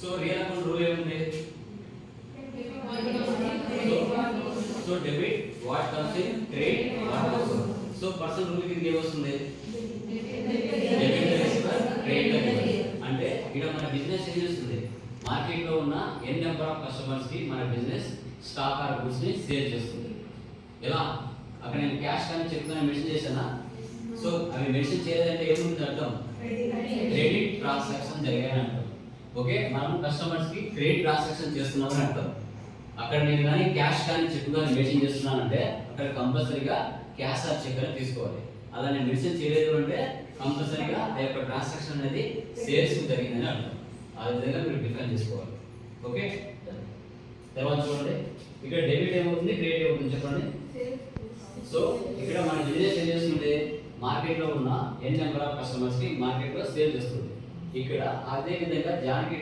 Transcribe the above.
So real account rule ఏముంది? So debit what comes in, credit what comes out. So person rule కింద ఏమొస్తుంది? Debit the receiver, credit the giver. అంటే ఇక్కడ మన business ఏం చేస్తుంది? మార్కెట్ లో ఉన్న n నెంబర్ ఆఫ్ కస్టమర్స్ కి మన బిజినెస్ స్టాక్ ఆర్ గూడ్స్ ని సేల్ చేస్తుంది. ఎలా? అక్కడ నేను క్యాష్ కానీ చెక్ కానీ మెన్షన్ చేశానా? సో అవి మెన్షన్ చేయలేదంటే ఏముంది అర్థం? క్రెడిట్ ట్రాన్సాక్షన్ జరిగాయని అర్థం. ఓకే, మనం కస్టమర్స్ కి క్రెడిట్ ట్రాన్సాక్షన్ చేస్తున్నామని అర్థం. అక్కడ నేను కానీ క్యాష్ కానీ చెక్ కానీ మెన్షన్ చేస్తున్నానంటే అక్కడ కంపల్సరీగా క్యాష్ ఆర్ చెక్ అని తీసుకోవాలి. అలా నేను మెన్షన్ చేయలేదు అంటే కంపల్సరీగా ఆ యొక్క ట్రాన్సాక్షన్ అనేది సేల్స్ జరిగిందని అర్థం. ఆ విధంగా మీరు డిఫైన్ చేసుకోవాలి. ఓకే, తర్వాత చూడండి ఇక్కడ డెబిట్ ఏమవుతుంది, క్రెడిట్ ఏమవుతుంది చెప్పండి. సో ఇక్కడ మన బిజినెస్ ఏం చేస్తుంది? మార్కెట్ లో ఉన్న n నెంబర్ ఆఫ్ కస్టమర్స్ కి మార్కెట్ లో సేల్ చేస్తుంది. ఇక్కడ అదే విధంగా జాన్కి